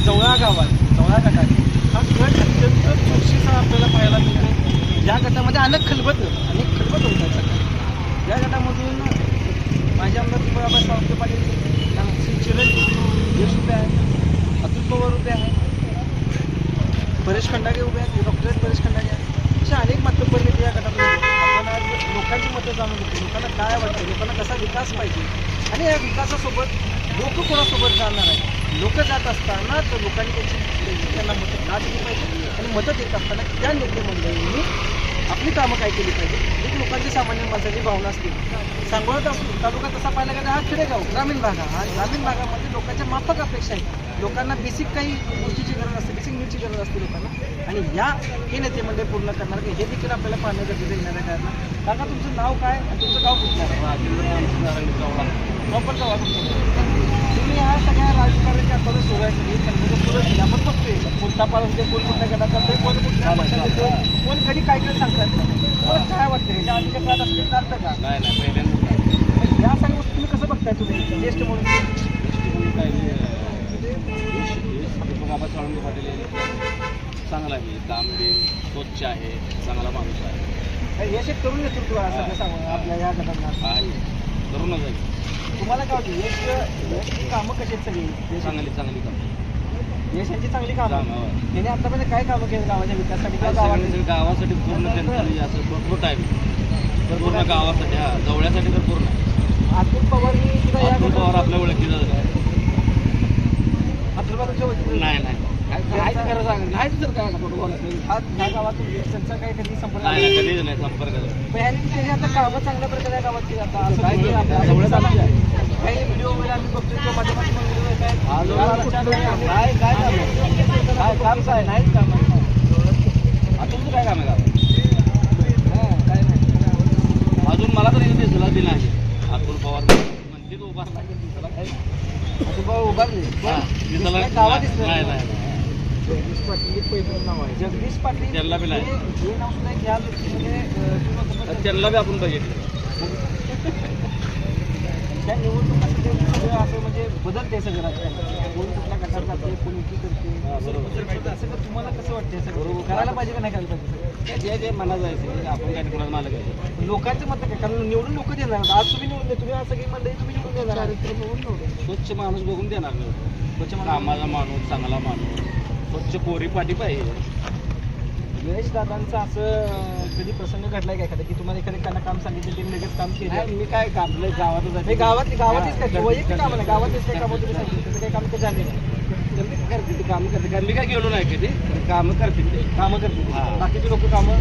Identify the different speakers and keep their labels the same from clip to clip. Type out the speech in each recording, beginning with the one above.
Speaker 1: जवळा गावात जवळा गटात हा गट अत्यंत बक्षीसा आपल्याला पाहायला मिळतो. या गटामध्ये अनेक खलबत होत आहेत सगळ्या. या गटामधून माझे आमदार बाबा सावंत पाटील, श्री चिरंजीव यश उभे आहेत, अतुल पवार उभे आहेत, परेश खंडागे उभे आहेत, डॉक्टर परेश खंडागे आहेत. अशा अनेक मातब्बर नेते या गटामध्ये आपण आज लोकांची मतं जाणून घेतो. लोकांना काय वाटतं, लोकांना कसा विकास पाहिजे आणि या विकासासोबत लोक कोणासोबत जाणार आहे. लोक जात असताना तर लोकांनी त्यांना मतं का दिली पाहिजे आणि मतं देत असताना त्या नेते मंडळींनी आपली कामं काय केली पाहिजे. एक लोकांची सामान्य माणसाची भावना असते. सांगोला तालुका तसा पाहिला गेला हा खेडेगाव ग्रामीण भाग हा ग्रामीण भागामध्ये लोकांच्या माफक अपेक्षा आहे. लोकांना बेसिक काही गोष्टीची गरज असते, बेसिक नीडची गरज असते लोकांना, आणि हे नेते मंडळ पूर्ण करणार की हे देखील आपल्याला पाहणं गरजेचं येणाऱ्या कारण. काका तुमचं नाव काय आणि तुमचं गाव कुठलं आहे? प्रॉपर गाव तुम्ही ह्या सगळ्या राजकारणाच्या आपल्याला सुरू आहे सगळी सुरू केली. आपण बघतोय कोणता पालन ते कोण कुठल्या गटात जातोय, कोण कुठल्या पक्षात कोण कधी काय काय सांगतात. मला काय वाटतं ह्याच्या आधीच्या काळात असं चालतं का? नाही. या सगळ्या गोष्टी तुम्ही कसं बघताय तुम्ही ज्येष्ठ म्हणून?
Speaker 2: बाबा साळुंखे पाटील चांगला आहे, दामबीर स्वच्छ आहे, चांगला माणूस आहे.
Speaker 1: यश एक तरुण नेतृत्व आहे सगळं सांगून आपल्या या गटांना
Speaker 2: तरुणच आहे.
Speaker 1: तुम्हाला काय वाटतं यश कामं कशी आहेत सगळी?
Speaker 2: चांगली कामं,
Speaker 1: यशांची चांगली कामं. त्याने आतापर्यंत काय कामं केलं गावाच्या विकासासाठी?
Speaker 2: गावासाठी पूर्ण त्यांचं असं भरपूर टाईम पूर्ण गावासाठी, हा जवळ्यासाठी तर पूर्ण.
Speaker 1: अतुल पवारनी सुद्धा या
Speaker 2: अतुल पवार आपल्या ओळखीचा
Speaker 1: अतुल पवारच्या ओळखीचं
Speaker 2: नाही
Speaker 1: खरं सांग नाही तर काय ह्या गावातून त्यांचा काही कधी संपर्क
Speaker 2: नाही, कधीच नाही संपर्क.
Speaker 1: त्याने आता कामं चांगल्या प्रकारे या गावात केली. आता असं काही काही व्हिडिओ वगैरे आम्ही बघतोय किंवा माझ्या पाठीमागे व्हिडिओ येत आहेत. काय काम काय नाहीच काम आहे.
Speaker 2: अजून काय काम आहे गावात?
Speaker 1: काय नाही
Speaker 2: अजून मला तर येते दिला दिला आहे. अतुल पवार म्हणते तो उभारला
Speaker 1: अतुल पवार उभारले गावात
Speaker 2: नाही.
Speaker 1: जगदीश पाटील पहिलं नाव आहे. जगदीश पाटील
Speaker 2: त्यांना बी नाही.
Speaker 1: हे नाव सुद्धा घ्या
Speaker 2: त्यांना बी आपण बघितलं.
Speaker 1: त्या निवडणुकासाठी सगळं असं म्हणजे बदलते सगळं राजकारण. कोण कुठल्या गटात जाते, कोण युती करते, सगळं तुम्हाला कसं वाटतं? सगळं करायला पाहिजे का नाही करायला पाहिजे?
Speaker 2: जे मनात जायचं आपण काय कुणाला मालक आहे.
Speaker 1: लोकांचं मत काय? कारण निवडून लोक देणार. आज तुम्ही निवडले, तुम्ही आज सगळी मंडळी तुम्ही निवडून देणार.
Speaker 2: स्वच्छ माणूस बघून देणार नाही. स्वच्छ कामाचा माणूस, चांगला माणूस, स्वच्छ पोरी पाठी पाहिजे.
Speaker 1: गणेश दादांचं असं कधी प्रसंग घडलाय का एखादा की तुम्हाला एखाद्या काम सांगितलं त्यांनी लगेच काम केलं?
Speaker 2: मी काय काम गावातच आहे.
Speaker 1: गावातलीच काय वैयक्तिक काम नाही, गावातलीच काही कामं तुम्ही सांगितलं त्याचं काही काम ते झाले नाही?
Speaker 2: करते ते कामं करते, कारण मी काय गेलो नाही कधी. कामं करते ते
Speaker 1: कामं करते. बाकीचे लोक कामं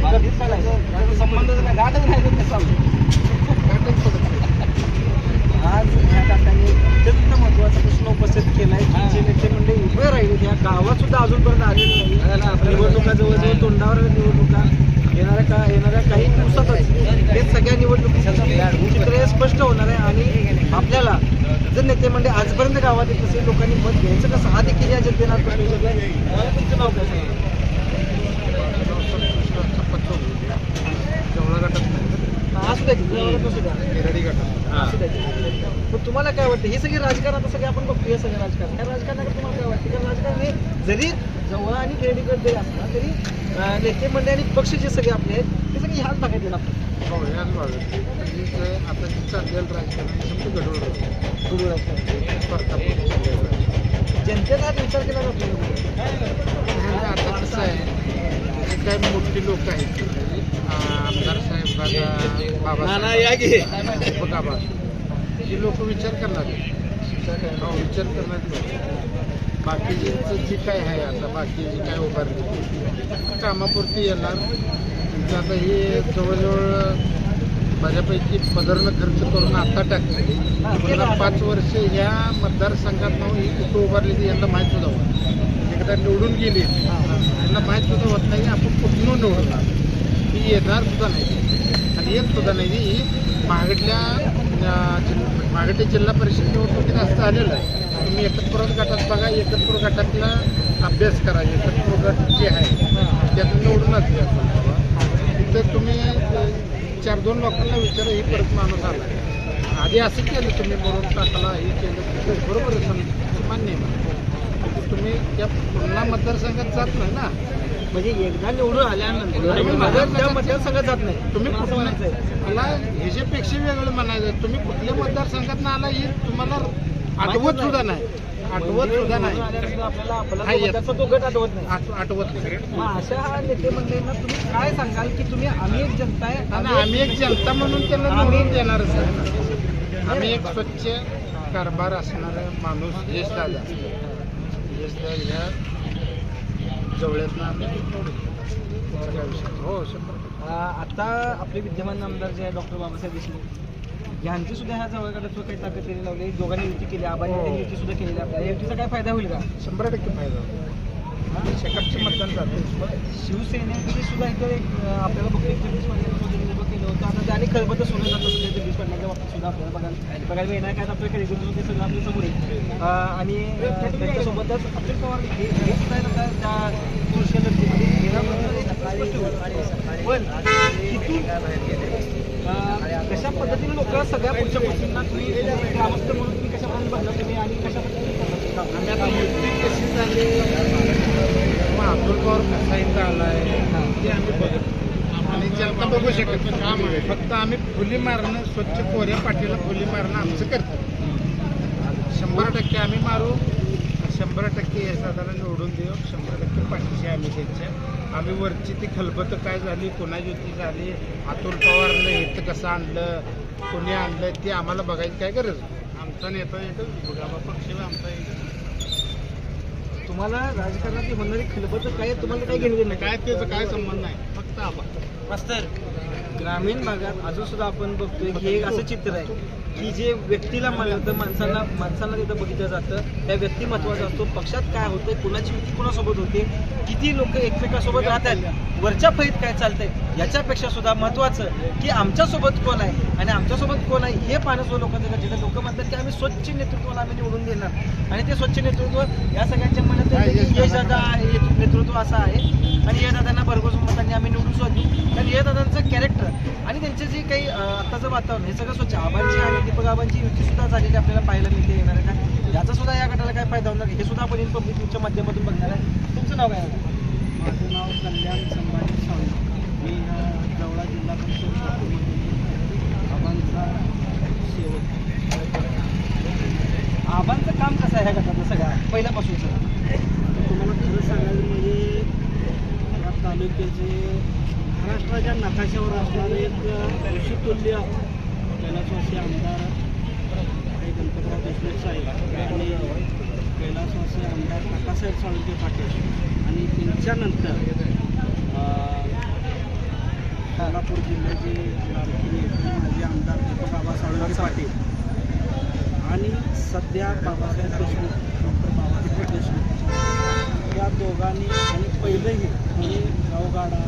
Speaker 1: करतील का नाही?
Speaker 2: संबंधच नाही, गाठच नाही तर कसं.
Speaker 1: आज ह्या काकांनी अत्यंत महत्त्वाचा प्रश्न उपस्थित केला आहे. जे नेते मंडळी उभे राहिले या गावात सुद्धा अजूनपर्यंत आलेले नाही. निवडणुका जवळजवळ तोंडावर निवडणुका येणाऱ्या काही दिवसातच हे सगळ्या निवडणुकीचं चित्र हे स्पष्ट होणार आहे. आणि आपल्याला जर नेते मंडळी आजपर्यंत गावात येत असेल लोकांनी मत घ्यायचं कसं हा देखील या जनतेला प्रश्न विचारला. तुमचं नाव काय सांगा? असू द्या पण तुम्हाला काय वाटतं हे सगळे राजकारण? आता सगळे आपण बघतो हे सगळं राजकारण. ह्या राजकारणाकडे तुम्हाला काय वाटतं? कारण राजकारण हे जरी जवळ आणि खेडेगड जरी असणार तरी नेते मंडळी आणि पक्ष जे सगळे आपले आहेत ते सगळे ह्याच भागात येणार.
Speaker 3: ह्याच भागात आता जे चाललेलं राजकारण गडूळ
Speaker 1: जनतेचा आज विचार केला जातो.
Speaker 3: आता कसं आहे, काय मोठी लोक आहेत आमदार साहेब बाबा हे लोक विचार करणार विचार करणार. बाकीचं जे काय आहे आता बाकी जे काय उभारले कामापुरती येणार. आता हे जवळजवळ माझ्यापैकी पदरनं खर्च करून आता टाकले. मला 5 वर्ष ह्या मतदारसंघात ही कुठं उभारली ती यांना माहीत सुद्धा होत. एकदा निवडून गेली यांना माहीत सुद्धा होत नाही आपण कुठून निवडणार. ही येणार सुद्धा नाही आणि येत सुद्धा नाही. ही महागडे जिल्हा परिषद निवडणुकीत असं झालेलं आहे. तुम्ही एकतपूर गटात बघा, एकतपूर गटातला अभ्यास करा. एकतपूर गट जे आहे त्यातून निवडूनच घ्या. तिथं तुम्ही 4-2 लोकांना विचारा ही परत माणूस आला आधी असं केलं तुम्ही म्हणून टाकला हे केलं बरोबर आहे, मान्य आहे. तुम्ही त्या पुन्हा मतदारसंघात जात नाही ना.
Speaker 1: म्हणजे एकदा निवडून आल्यानंतर तुम्ही त्या मतदारसंघात जात नाही.
Speaker 3: तुम्ही
Speaker 1: असं
Speaker 3: कुठल्या
Speaker 1: म्हणायचंय.
Speaker 3: मला ह्याच्यापेक्षा वेगळं म्हणायचं, तुम्ही कुठल्या मतदारसंघात ना आला हे तुम्हाला आठवत सुद्धा नाही. आठवत सुद्धा नाही.
Speaker 1: आल्यानंतर आपल्याला आपला
Speaker 3: हा, येत.
Speaker 1: मतदारचा तो गट आठवत नाही.
Speaker 3: आठवत नाही.
Speaker 1: मग अशा नेते मंडळींना तुम्ही काय सांगाल की तुम्ही आम्ही एक जनता आहे
Speaker 3: आणि आम्ही एक जनता म्हणून त्यांना निवडून देणारच आहे. आम्ही एक स्वच्छ कारभार असणारा माणूस यशदादा ह्या जवळ्यातनं आम्ही निवडून त्याचा काय विषय. हो 100%.
Speaker 1: आता आपले विद्यमान आमदार जे आहे डॉक्टर बाबासाहेब देशमुख यांची सुद्धा ह्या जवळ गटाचं काही ताकद त्यांनी लावली. दोघांनी युती केली, आबांनी त्यांनी युती सुद्धा केलेली आहे. आपल्याला युतीचा काय फायदा होईल का?
Speaker 3: 100% फायदा. शेकापचे मतदान जाते.
Speaker 1: शिवसेनेमध्ये सुद्धा इथं एक आपल्याला बघतो जगदीश पाटील केलं होतं. आता त्याने खलबतच होणं जात असतं जगदीश पाटलाच्या बाबतीत सुद्धा आपल्याला बघायला मिळणार काय आपल्या खरेदी करून ते सगळं आपल्या समोर येईल. आणि त्यांच्यासोबतच अब्दुल पवार हे सुद्धा आता त्या सोशल पण कशा पद्धतीने लोक सगळ्या पुढच्या गोष्टींना तुम्ही ग्रामस्थ म्हणून तुम्ही कशा प्रकारे बघता तुम्ही आणि कशा पद्धतीने
Speaker 3: आम्ही आता युती कशी झाली, मग अब्दुल पवार कसा इथं आला आहे ते आम्ही बघतो आणि जनता बघू शकत नाही. फक्त आम्ही फुली मारणं, स्वच्छ कोऱ्या पाठीला फुली मारणं आमचं करतो. 100% आम्ही मारू. 100% यशदादाला निवडून देऊ. 100% पाठीशी आम्ही त्यांच्या. आम्ही वरची ती खलबतं काय झाली, कोणाची युती झाली, अतुल पवारनं इथं कसं आणलं, कोणी आणलं ते आम्हाला बघायची काय गरज नाही. आमचा नेता एकच बघा, पक्ष आमचा एकच.
Speaker 1: तुम्हाला राजकारणाची होणारी खलबत काय तुम्हाला काही घेणं नाही
Speaker 3: काय त्याचा काय संबंध नाही, फक्त आबा.
Speaker 1: मास्तर ग्रामीण भागात अजून सुद्धा आपण बघतोय की हे एक असं चित्र आहे की जे व्यक्तीला मानतं, माणसांना तिथं बघितलं जातं. त्या व्यक्ती महत्त्वाचा असतो. पक्षात काय होतंय, कुणाची युती कुणासोबत होते, किती लोक एकमेकांसोबत राहतात, वरच्या फळीत काय चालतंय, याच्यापेक्षा सुद्धा महत्त्वाचं की आमच्यासोबत कोण आहे आणि आमच्यासोबत कोण आहे हे पाहणं सुद्धा लोकांचं गरजेचं. लोक म्हणतात की आम्ही स्वच्छ नेतृत्वाला आम्ही निवडून देणार आणि ते स्वच्छ नेतृत्व या सगळ्यांच्या मनात यशदादा नेतृत्व असं आहे आणि यशदादांना भरघोस मतांनी आम्ही निवडून सुद्धा देऊ. कारण यशदादांचं कॅरेक्टर आणि त्यांचे जे काही आताचं वातावरण हे सगळं स्वच्छ. आबांची आणि दीपक आबांची युती सुद्धा झालेली आपल्याला पाहायला मिळते. येणार आहे का याचा सुद्धा या गटाला काय फायदा होणार हे सुद्धा आपण पब्लिक न्यूजच्या माध्यमातून बघणार आहे. तुमचं नाव काय आहे?
Speaker 4: माझं नाव कल्याण संभाजी सावंत. मी जवळा जिल्हा परिषद आबांचा सेवक.
Speaker 1: आबांचं काम कसं आहे ह्या गटातलं सगळ्या पहिल्यापासूनचं?
Speaker 4: तुम्हाला खरं सांगायचं म्हणजे या तालुक्याचे महाराष्ट्राच्या नकाशावर असणारे एक ऋषितुल्य कैलासवासी आमदार हे गणपतराव देशमुख साहेब आणि कैलासवासी आमदार काकासाहेब साळुंखे पाटील आणि त्यांच्यानंतर सोलापूर जिल्ह्याचे लाडके माजी आमदार दीपक आबा साळुंखे पाटील आणि सध्या बाबासाहेब देशमुख, डॉक्टर बाबासाहेब देशमुख या दोघांनी आणि पहिलंही म्हणजे गावगाडा,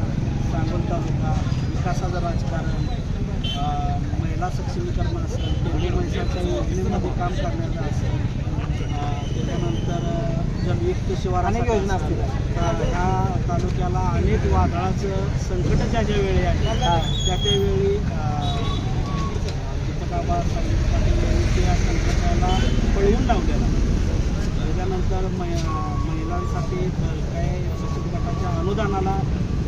Speaker 4: सांगोल तालुका, विकासाचं राजकारण, महिला सक्षमीकरण असेल, तेवढी महिलांच्या योजनेमध्ये काम करण्याचं असेल, त्याच्यानंतर जलयुक्त शिवार
Speaker 1: अनेक योजना असतील.
Speaker 4: ह्या तालुक्याला अनेक वादळाचं संकट ज्या ज्या वेळी आहे त्या त्यावेळी दीपक आबा साळुंखे पाटील यांनी त्या संकटाला पळवून लावलेला. त्याच्यानंतर महिलांसाठी काय बचत गटाच्या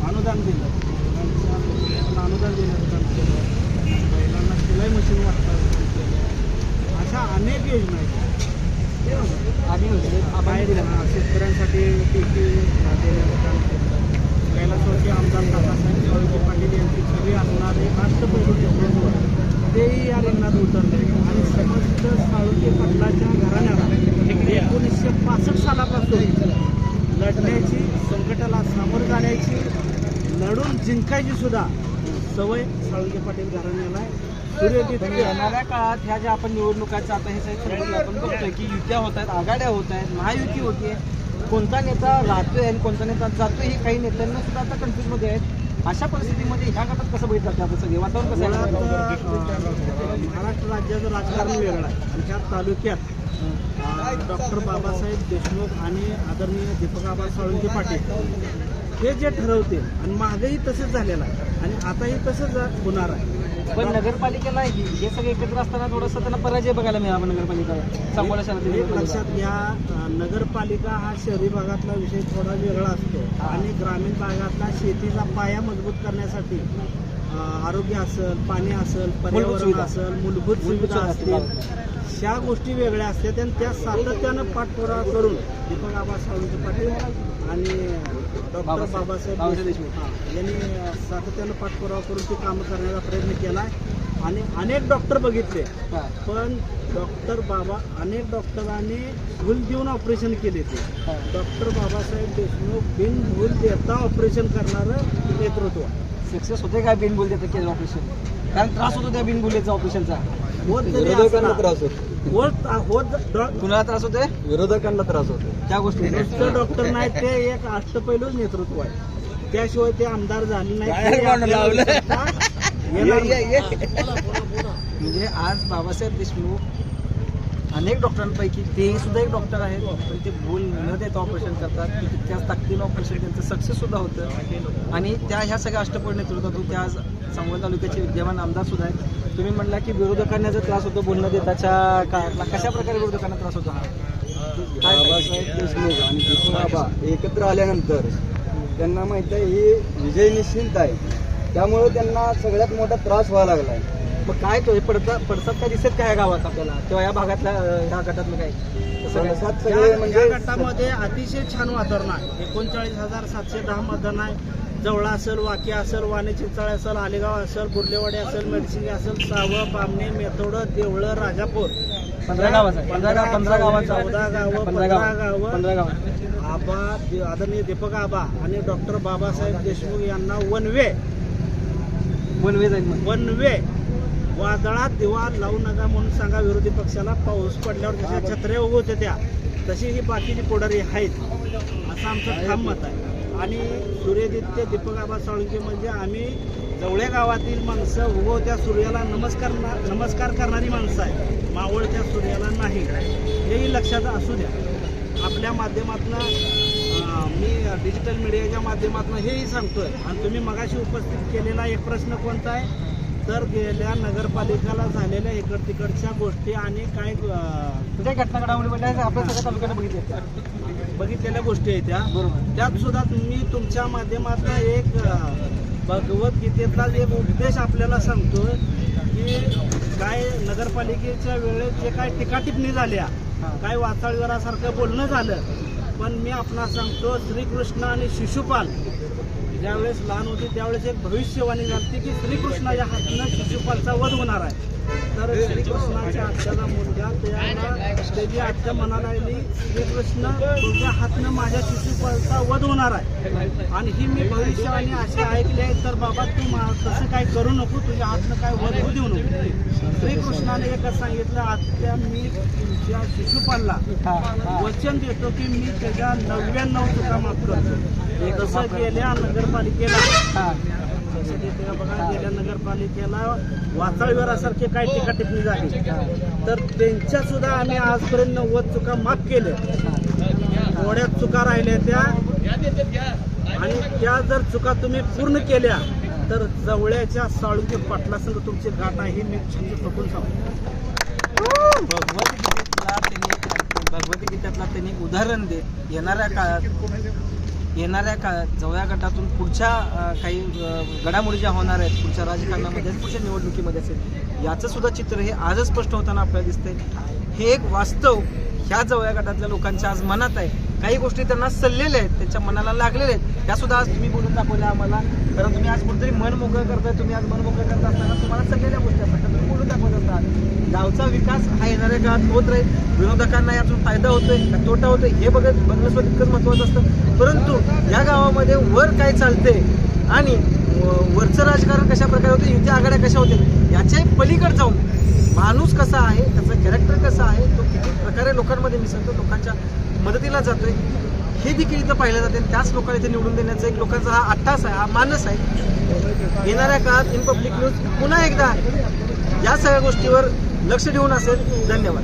Speaker 4: अनुदान दिलं, त्यांचं अनुदान देण्याचं काम केलं, महिलांना शिलाई मशीन वाटपाचं काम केलं. अशा अनेक योजना आहेत.
Speaker 1: आधी
Speaker 4: शेतकऱ्यांसाठी पीक देण्याचं काम केलं. कैलासवासी आमदार काकासाहेब साळुंखे पाटील यांची सगळी असणारे राष्ट्रपती तेही या रिंगणात उतरले आणि समस्त साळुंखे पाटलाच्या घराण्याला 1965 सालापासून लढण्याची, संकटाला सामोरं जाण्याची, लढून जिंकायची सुद्धा सवय साळुंखे पाटील घराण्याला
Speaker 1: येणाऱ्या काळात ह्या ज्या आपण निवडणुकाचं आता हे सगळं आपण बघतोय की युत्या होत आहेत, आघाड्या होत आहेत, महायुती होते. कोणता नेता राहतोय आणि कोणता नेता जातोय हे काही नेत्यांना सुद्धा आता कन्फ्युजमध्ये आहेत. अशा परिस्थितीमध्ये ह्या गटात कसं बघितलं जातं आपण सगळे वातावरण कसं आहे?
Speaker 4: महाराष्ट्र राज्याचं राजकारण वेगळं आहे आणि ह्या तालुक्यात डॉक्टर बाबासाहेब देशमुख आणि आदरणीय दीपक आबा साळुंखे पाटील हे जे ठरवतील आणि मागेही तसंच झालेलं आहे आणि आताही तसंच होणार आहे.
Speaker 1: पण नगरपालिकेला हे सगळे एकत्र असताना थोडंसं त्यांना पराजय बघायला मिळाला नगरपालिका सांगोला शहरातील
Speaker 4: एक
Speaker 1: नगरपालिका.
Speaker 4: लक्षात घ्या, नगरपालिका हा शहरी भागातला विषय थोडा वेगळा असतो आणि ग्रामीण भागातला शेतीचा पाया मजबूत करण्यासाठी आरोग्य असेल, पाणी असेल, पर्यावरण
Speaker 1: सुविधा.
Speaker 4: असेल, मूलभूत सुविधा असतील, ह्या गोष्टी वेगळ्या असतात आणि त्या सातत्यानं पाठपुरावा करून दीपक आबा सावंत पाटील आणि डॉक्टर बाबासाहेब देशमुख यांनी सातत्यानं पाठपुरावा करून ती कामं करण्याचा प्रयत्न केला आणि अनेक डॉक्टर बघितले,
Speaker 1: हा.
Speaker 4: पण डॉक्टर बाबा अनेक डॉक्टरांनी भूल देऊन ऑपरेशन केले ते.
Speaker 1: हा.
Speaker 4: डॉक्टर बाबासाहेब देशमुख बिन भूल देता ऑपरेशन करणारं नेतृत्व
Speaker 1: सक्सेस होते काय बिनबुल देतं केलं ऑपरेशन? कारण त्रास होतो त्या बिनबुलेचा ऑपरेशनचा.
Speaker 4: होत जरी
Speaker 3: विरोधकांना
Speaker 4: असला,
Speaker 3: त्रास होतो,
Speaker 1: कुणाला त्रास होतोय
Speaker 3: विरोधकांना त्रास होतो.
Speaker 1: त्या गोष्टी
Speaker 4: नुसतं डॉक्टर नाही, ते एक अष्टपैलूच नेतृत्व आहे. त्याशिवाय ते आमदार झाले नाही ते आपल्याला सत्ता येणार नाही.
Speaker 1: म्हणजे आज बाबासाहेब देशमुख अनेक डॉक्टरांपैकी ते सुद्धा एक डॉक्टर आहेत, पण ते भूल न देता ऑपरेशन करतात. ते तितक्याच ताकदीनं ऑपरेशन त्यांचं सक्सेस सुद्धा होतं आणि ह्या सगळ्या अष्टपैलू नेतृत्वातून त्या आज सांगोला तालुक्याचे विद्यमान आमदार सुद्धा आहेत. तुम्ही म्हणला की विरोधकांना जर त्रास होतो बोलणं देताच्या काळातला, कशा प्रकारे विरोधकांना त्रास होतो हा?
Speaker 3: बाबासाहेब देशमुख आणि दीपक आबा एकत्र आल्यानंतर त्यांना माहित आहे ही विजय निश्चित आहे, त्यामुळे त्यांना सगळ्यात मोठा त्रास व्हायला लागलाय.
Speaker 1: मग काय तो पडसाद काय दिसत काय या गावात आपल्याला किंवा या भागातल्या ह्या गटातलं काय तसं काय?
Speaker 3: पडसाद सगळे
Speaker 4: या
Speaker 3: म्हणजे
Speaker 4: गटामध्ये अतिशय छान वातावरण आहे. 39,710 मतदान आहे. जवळा असेल, वाकी असेल, वाणी चिंचाळे असेल, आलेगाव असेल, बुर्लेवाडी असेल, मेडसिंगी असेल, सावं, बामणे, मेथोडं, देवळं, राजापूर
Speaker 1: 15 गावाचा 15 गावाचा
Speaker 4: 14 गावं,
Speaker 1: 15
Speaker 4: गावं.
Speaker 1: 15 गाव.
Speaker 4: आदरणीय दीपक आबा आणि डॉक्टर बाबासाहेब देशमुख यांना वन वे
Speaker 1: जाईल मग.
Speaker 4: वादळात दिवा लावू नका म्हणून सांगा विरोधी पक्षाला. पाऊस पडल्यावर जशा छत्र्या उगवते त्या तशी ही बाकीची पुढारी आहेत असं आमचं ठाम मत आहे. आणि सूर्यदित्य दीपक आबा साळुंखे म्हणजे आम्ही जवळ्या गावातील माणसं उगवत्या सूर्याला नमस्कार करणारी माणसं आहे, मावळत्या सूर्याला नाही. हेही लक्षात असू द्या. आपल्या माध्यमातून मी डिजिटल मीडियाच्या माध्यमातून हेही सांगतोय. आणि तुम्ही मगाशी उपस्थित केलेला एक प्रश्न कोणता आहे तर गेल्या नगरपालिकेला झालेल्या इकड तिकडच्या गोष्टी आणि काय
Speaker 1: तुझ्या घटना घडामोडी म्हणजे आपल्या सगळ्या तालुक्याने
Speaker 4: बघितलेल्या गोष्टी आहेत त्या.
Speaker 1: बरोबर.
Speaker 4: त्यात सुद्धा तुम्ही तुमच्या माध्यमातून एक भगवद्गीतेतला एक उपदेश आपल्याला सांगतोय की काय नगरपालिकेच्या वेळेत जे काय टीकाटिप्पणी झाल्या, काय वाचाळगरासारखं बोलणं झालं, पण मी आपणास सांगतो श्रीकृष्ण आणि शिशुपाल ज्यावेळेस लहान होती त्यावेळेस एक भविष्यवाणी झाली की श्रीकृष्णाच्या हातनं शिशुपालचा वध होणार आहे. तर श्रीकृष्णाच्या आत्याला मुलगा त्याची आत्या म्हणायला लागली श्रीकृष्ण तुझ्या हातनं माझ्या शिशुपालचा वध होणार आहे आणि ही मी भविष्यवाणी अशी ऐकली आहे, तर बाबा तू तसं काय करू नको, तुझ्या हातनं काय वध होऊ देऊ नको. श्रीकृष्णाने एकच सांगितलं आत्या मी तुमच्या शिशुपालला वचन देतो की मी त्याच्या 99 चुका माफ करतो. तसं गेल्या नगरपालिकेला बघा गेल्या नगरपालिकेला वाचाळवीरासारखे काय टीकाटिप्पणी झाली, तर त्यांच्या सुद्धा आम्ही आजपर्यंत 90 चुका माफ केल्या. थोड्याच चुका राहिल्या त्या आणि त्या जर चुका तुम्ही पूर्ण केल्या तर जवळच्या साळुंखे पाटलासंग तुमची गाठ आहे. मी छंद फकून सांगतो.
Speaker 1: भगवद्गीतेतला त्यांनी उदाहरण देत येणाऱ्या काळात जवळ्या गटातून पुढच्या काही घडामोडी ज्या होणार आहेत पुढच्या राजकारणामध्ये पुढच्या निवडणुकीमध्ये असेल याचं सुद्धा चित्र हे आजच स्पष्ट होताना आपल्याला दिसतंय. हे एक वास्तव ह्या जवळ्या गटातल्या लोकांच्या आज मनात आहे. काही गोष्टी त्यांना सल्लेल्या आहेत, त्यांच्या मनाला लागलेल्या आहेत, त्या सुद्धा आज तुम्ही बोलून दाखवल्या आम्हाला. कारण तुम्ही आज कुठेतरी मन मोकळं करताय. तुम्ही आज मन मोकळं करत असताना तुम्हाला सगळ्या गोष्टी असतात तुम्ही बोलून दाखवत असतात. गावचा विकास हा येणाऱ्या काळात होत राहील. विरोधकांना यातून फायदा होतोय का तोटा होतोय हे बघणं सुद्धा तितकंच महत्त्वाचं असतं. परंतु या गावामध्ये वर काय चालतंय आणि वरचं राजकारण कशा प्रकारे होते, युती आघाड्या कशा होते याच्या पलीकडे जाऊन माणूस कसा आहे, त्याचं कॅरेक्टर कसं आहे, तो किती प्रकारे लोकांमध्ये मिसळतो, लोकांच्या मदतीला जातोय हे देखील इथं पाहिलं जाते. त्याच लोकांना इथे निवडून देण्याचा एक लोकांचा हा अट्टास आहे, हा मानस आहे. येणाऱ्या काळात इन पब्लिक न्यूज पुन्हा एकदा या सगळ्या गोष्टीवर लक्ष देऊन असेल. धन्यवाद.